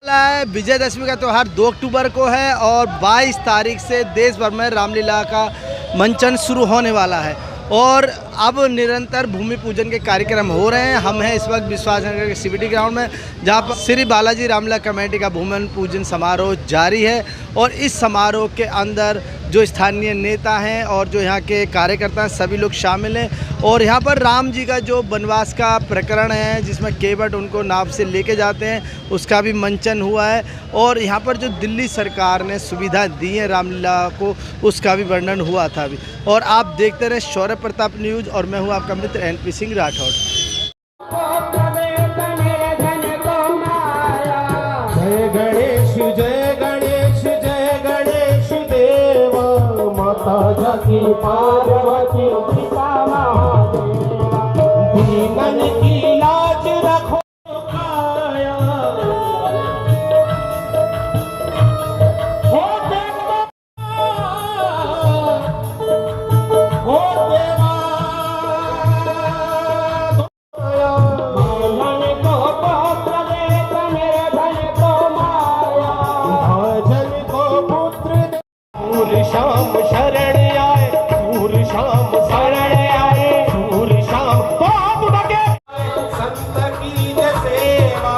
विजयदशमी का त्यौहार 2 अक्टूबर को है और 22 तारीख से देश भर में रामलीला का मंचन शुरू होने वाला है और अब निरंतर भूमि पूजन के कार्यक्रम हो रहे हैं। हम हैं इस वक्त विश्वासनगर के सीबीटी ग्राउंड में, जहां पर श्री बालाजी रामलीला कमेटी का भूमि पूजन समारोह जारी है और इस समारोह के अंदर जो स्थानीय नेता हैं और जो यहाँ के कार्यकर्ता हैं सभी लोग शामिल हैं और यहाँ पर राम जी का जो वनवास का प्रकरण है जिसमें केवट उनको नाव से लेके जाते हैं उसका भी मंचन हुआ है और यहाँ पर जो दिल्ली सरकार ने सुविधा दी है रामलीला को उसका भी वर्णन हुआ था अभी। और आप देखते रहे शौर्य प्रताप न्यूज़ और मैं हूँ आपका मित्र एनपी सिंह राठौड़। जय गणेश जय गणेश जय गणेश देव माता जाकी पार्वती पिता महादेव दीनन की लाज रखो काया हो देवा हो देवा शाम शरण आए सूर्य शाम शरण आए सूर्य शाम तो लगे संत की सेवा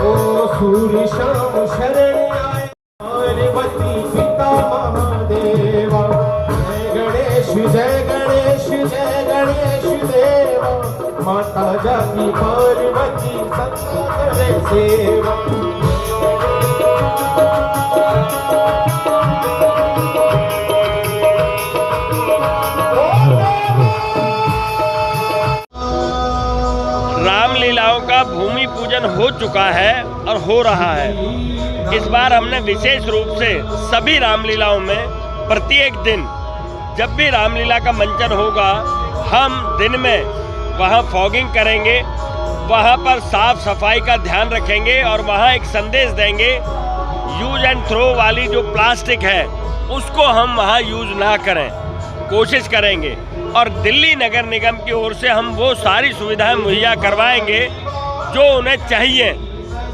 ओ सूर्य शाम शरण आए पार्वती पिता महादेवा जय गणेश जय गणेश जय गणेश देवा माता जाकी पार्वती संत करे सेवा। रामलीलाओं का भूमि पूजन हो चुका है और हो रहा है। इस बार हमने विशेष रूप से सभी रामलीलाओं में प्रत्येक दिन जब भी रामलीला का मंचन होगा हम दिन में वहाँ फॉगिंग करेंगे, वहाँ पर साफ सफाई का ध्यान रखेंगे और वहाँ एक संदेश देंगे यूज एंड थ्रो वाली जो प्लास्टिक है उसको हम वहाँ यूज़ ना करें, कोशिश करेंगे और दिल्ली नगर निगम की ओर से हम वो सारी सुविधाएं मुहैया करवाएंगे जो उन्हें चाहिए।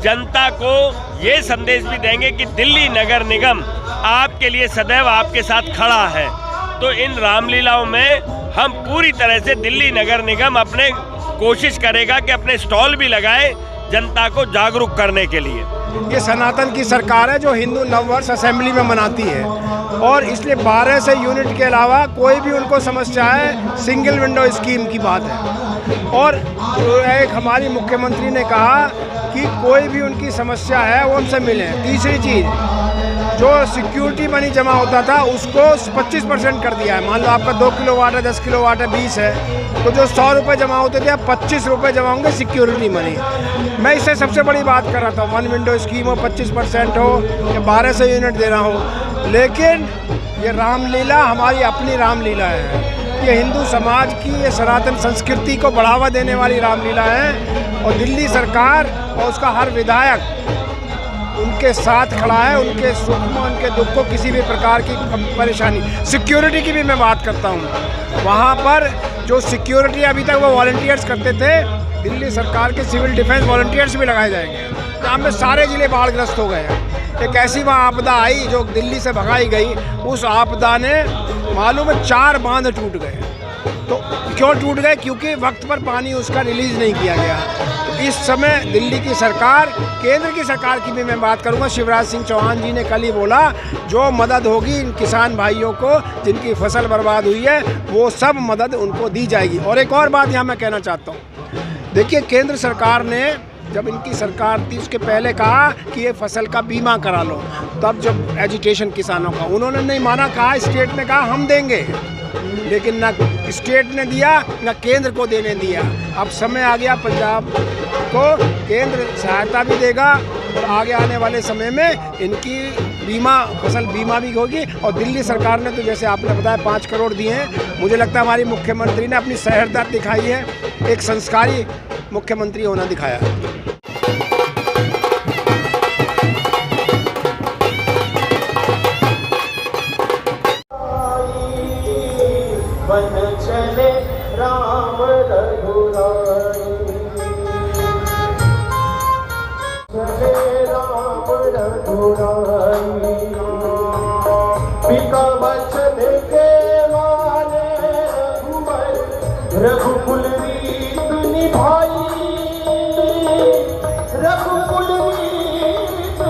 जनता को ये संदेश भी देंगे कि दिल्ली नगर निगम आपके लिए सदैव आपके साथ खड़ा है। तो इन रामलीलाओं में हम पूरी तरह से दिल्ली नगर निगम अपने कोशिश करेगा कि अपने स्टॉल भी लगाए जनता को जागरूक करने के लिए। ये सनातन की सरकार है जो हिंदू नववर्ष असेंबली में मनाती है और इसलिए 1200 यूनिट के अलावा कोई भी उनको समस्या है सिंगल विंडो स्कीम की बात है। और एक हमारी मुख्यमंत्री ने कहा कि कोई भी उनकी समस्या है वो उनसे मिलें। तीसरी चीज़, जो सिक्योरिटी मनी जमा होता था उसको 25% कर दिया है। मान लो आपका 2 किलोवाट है, 10 किलोवाट है, 20 है, तो जो 100 रुपये जमा होते थे अब 25 रुपये जमा होंगे सिक्योरिटी मनी। मैं इससे सबसे बड़ी बात कर रहा था, 1 विंडो स्कीम हो, 25% हो या 1200 यूनिट देना हो। लेकिन ये रामलीला हमारी अपनी रामलीला है, ये हिंदू समाज की, ये सनातन संस्कृति को बढ़ावा देने वाली रामलीला है और दिल्ली सरकार और उसका हर विधायक उनके साथ खड़ा है। उनके सुख में उनके दुख को किसी भी प्रकार की परेशानी, सिक्योरिटी की भी मैं बात करता हूँ, वहाँ पर जो सिक्योरिटी अभी तक वो वॉलंटियर्स करते थे, दिल्ली सरकार के सिविल डिफेंस वॉलंटियर्स भी लगाए जाएंगे। जहाँ में सारे ज़िले बाढ़ग्रस्त हो गए हैं। एक ऐसी वहाँ आपदा आई जो दिल्ली से भगाई गई, उस आपदा ने मालूम है 4 बांध टूट गए। तो क्यों टूट गए? क्योंकि वक्त पर पानी उसका रिलीज़ नहीं किया गया। इस समय दिल्ली की सरकार, केंद्र की सरकार की भी मैं बात करूंगा, शिवराज सिंह चौहान जी ने कल ही बोला जो मदद होगी इन किसान भाइयों को जिनकी फसल बर्बाद हुई है वो सब मदद उनको दी जाएगी। और एक और बात यहाँ मैं कहना चाहता हूँ, देखिए केंद्र सरकार ने जब इनकी सरकार थी उसके पहले कहा कि ये फसल का बीमा करा लो, तब जब एजिटेशन किसानों का उन्होंने नहीं माना, कहा स्टेट ने कहा हम देंगे, लेकिन ना स्टेट ने दिया ना केंद्र को देने दिया। अब समय आ गया पंजाब को केंद्र सहायता भी देगा और आगे आने वाले समय में इनकी बीमा, फसल बीमा भी होगी। और दिल्ली सरकार ने तो जैसे आपने बताया 5 करोड़ दिए हैं। मुझे लगता है हमारी मुख्यमंत्री ने अपनी सहृदयता दिखाई है, एक संस्कारी मुख्यमंत्री होना दिखाया है। चले राम रघुराई उड़ाई पिता वचन के माने रघुकुल रीत निभाई रघुकुल रीत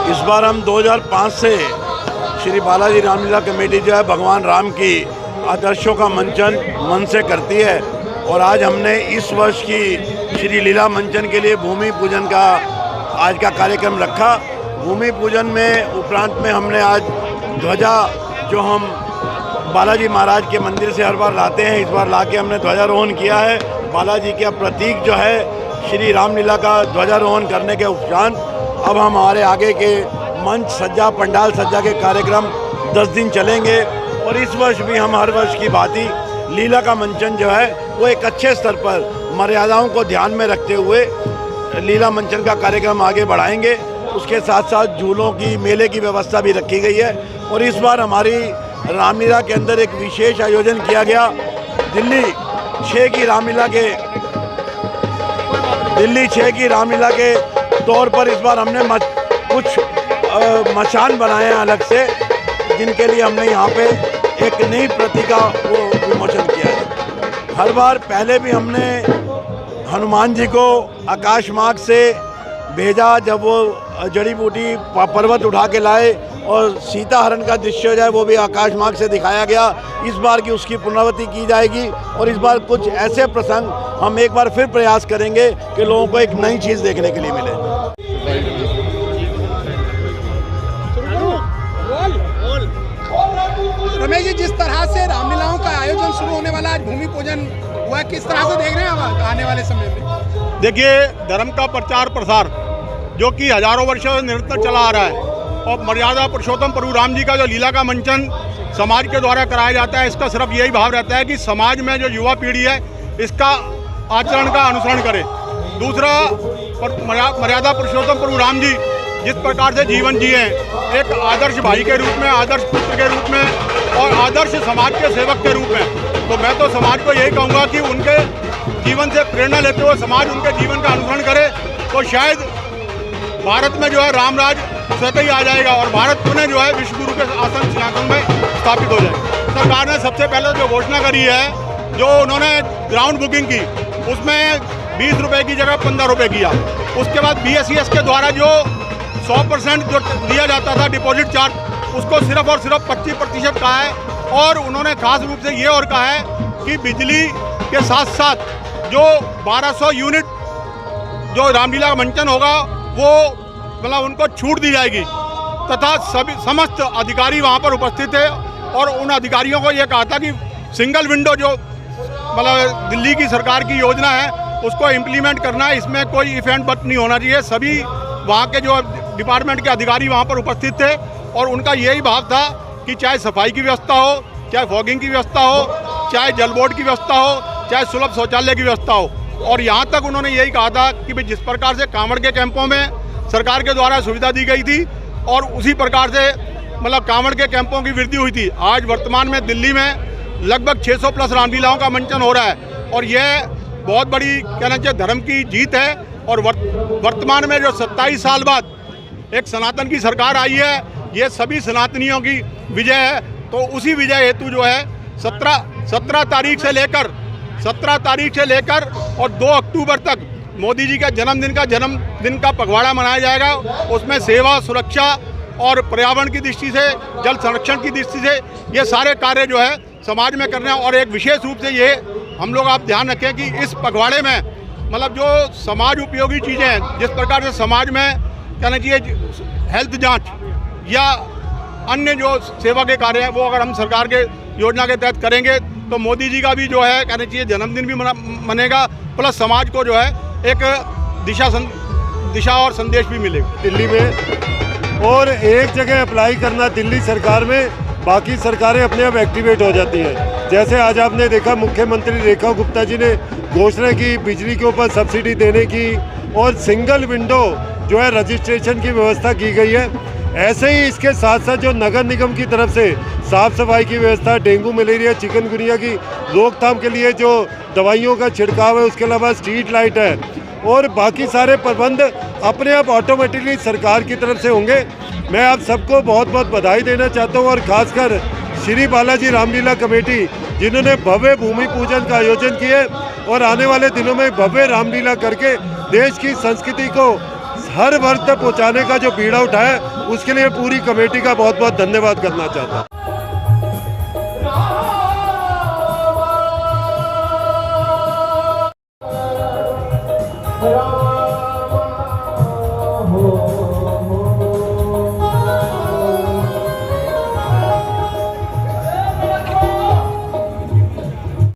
इस बार हम 2005 से श्री बालाजी रामलीला कमेटी जो है भगवान राम की आदर्शों का मंचन मन से करती है और आज हमने इस वर्ष की श्री लीला मंचन के लिए भूमि पूजन का आज का कार्यक्रम रखा। भूमि पूजन में उपरांत में हमने आज ध्वजा जो हम बालाजी महाराज के मंदिर से हर बार लाते हैं, इस बार लाके हमने ध्वजारोहण किया है। बालाजी का प्रतीक जो है श्री रामलीला का ध्वजारोहण करने के उपरांत अब हमारे आगे के मंच सज्जा पंडाल सज्जा के कार्यक्रम 10 दिन चलेंगे और इस वर्ष भी हम हर वर्ष की भांति लीला का मंचन जो है वो एक अच्छे स्तर पर मर्यादाओं को ध्यान में रखते हुए लीला मंचन का कार्यक्रम आगे बढ़ाएंगे। उसके साथ साथ झूलों की मेले की व्यवस्था भी रखी गई है और इस बार हमारी रामलीला के अंदर एक विशेष आयोजन किया गया। दिल्ली 6 की रामलीला के तौर पर इस बार हमने कुछ मचान बनाए हैं अलग से, जिनके लिए हमने यहाँ पे एक नई प्रतिका वो विमोचन किया है। हर बार पहले भी हमने हनुमान जी को आकाश मार्ग से भेजा जब वो जड़ी बूटी पर्वत उठा के लाए और सीता हरण का दृश्य जो है वो भी आकाश मार्ग से दिखाया गया। इस बार की उसकी पुनरावृत्ति की जाएगी और इस बार कुछ ऐसे प्रसंग हम एक बार फिर प्रयास करेंगे कि लोगों को एक नई चीज़ देखने के लिए मिले। रमेश जी, जिस तरह से रामलीलाओं का आयोजन शुरू होने वाला आज भूमि पूजन हुआ, किस तरह से देख रहे हैं आप आने वाले समय में? देखिए, धर्म का प्रचार प्रसार जो कि हजारों वर्षों से निरंतर चला आ रहा है और मर्यादा पुरुषोत्तम प्रभु राम जी का जो लीला का मंचन समाज के द्वारा कराया जाता है, इसका सिर्फ यही भाव रहता है कि समाज में जो युवा पीढ़ी है इसका आचरण का अनुसरण करे। दूसरा, मर्यादा पुरुषोत्तम प्रभु राम जी जिस प्रकार से जीवन जिए, एक आदर्श भाई के रूप में, आदर्श पुत्र के रूप में और आदर्श समाज के सेवक के रूप में, तो मैं तो समाज को यही कहूँगा कि उनके जीवन से प्रेरणा लेते हुए समाज उनके जीवन का अनुसरण करे तो शायद भारत में जो है रामराज स्वतः ही आ जाएगा और भारत पुनः जो है विश्वगुरु के आसन सिंहासन में स्थापित हो जाएगा। सरकार ने सबसे पहले जो घोषणा करी है, जो उन्होंने ग्राउंड बुकिंग की, उसमें 20 रुपये की जगह 15 रुपये किया। उसके बाद BSES के द्वारा जो 100% जो दिया जाता था डिपॉजिट चार्ज, उसको सिर्फ और सिर्फ 25% कहा है और उन्होंने खास रूप से ये और कहा है कि बिजली के साथ साथ जो 1200 यूनिट जो रामलीला का मंचन होगा वो मतलब उनको छूट दी जाएगी तथा सभी समस्त अधिकारी वहाँ पर उपस्थित थे और उन अधिकारियों को ये कहा था कि सिंगल विंडो जो मतलब दिल्ली की सरकार की योजना है उसको इम्प्लीमेंट करना है, इसमें कोई इफेंट बट नहीं होना चाहिए। सभी वहाँ के जो डिपार्टमेंट के अधिकारी वहाँ पर उपस्थित थे और उनका यही भाव था कि चाहे सफाई की व्यवस्था हो, चाहे फॉगिंग की व्यवस्था हो, चाहे जल बोर्ड की व्यवस्था हो, चाहे सुलभ शौचालय की व्यवस्था हो। और यहाँ तक उन्होंने यही कहा था कि भाई जिस प्रकार से कांवड़ के कैंपों में सरकार के द्वारा सुविधा दी गई थी और उसी प्रकार से मतलब कांवड़ के कैंपों की वृद्धि हुई थी। आज वर्तमान में दिल्ली में लगभग 600 प्लस रामलीलाओं का मंचन हो रहा है और यह बहुत बड़ी कहना चाहिए धर्म की जीत है। और वर्तमान में जो 27 साल बाद एक सनातन की सरकार आई है, ये सभी सनातनियों की विजय है। तो उसी विजय हेतु जो है 17 तारीख से लेकर और 2 अक्टूबर तक मोदी जी का जन्मदिन का पखवाड़ा मनाया जाएगा। उसमें सेवा, सुरक्षा और पर्यावरण की दृष्टि से, जल संरक्षण की दृष्टि से ये सारे कार्य जो है समाज में करना है। और एक विशेष रूप से ये हम लोग आप ध्यान रखें कि इस पखवाड़े में मतलब जो समाज उपयोगी चीज़ें हैं, जिस प्रकार से समाज में कहना चाहिए हेल्थ जांच या अन्य जो सेवा के कार्य हैं वो अगर हम सरकार के योजना के तहत करेंगे तो मोदी जी का भी जो है कहना चाहिए जन्मदिन भी मनेगा, प्लस समाज को जो है एक दिशा और संदेश भी मिलेगा। दिल्ली में और एक जगह अप्लाई करना दिल्ली सरकार में, बाकी सरकारें अपने आप एक्टिवेट हो जाती हैं। जैसे आज आपने देखा मुख्यमंत्री रेखा गुप्ता जी ने घोषणा की बिजली के ऊपर सब्सिडी देने की और सिंगल विंडो जो है रजिस्ट्रेशन की व्यवस्था की गई है। ऐसे ही इसके साथ साथ जो नगर निगम की तरफ से साफ सफाई की व्यवस्था, डेंगू मलेरिया चिकनगुनिया की रोकथाम के लिए जो दवाइयों का छिड़काव है, उसके अलावा स्ट्रीट लाइट है और बाकी सारे प्रबंध अपने आप ऑटोमेटिकली सरकार की तरफ से होंगे। मैं आप सबको बहुत बहुत बधाई देना चाहता हूँ और खासकर श्री बालाजी रामलीला कमेटी जिन्होंने भव्य भूमि पूजन का आयोजन किया और आने वाले दिनों में भव्य रामलीला करके देश की संस्कृति को हर वर्ग तक पहुँचाने का जो बीड़ा उठाया, उसके लिए पूरी कमेटी का बहुत बहुत धन्यवाद करना चाहता हूँ। राम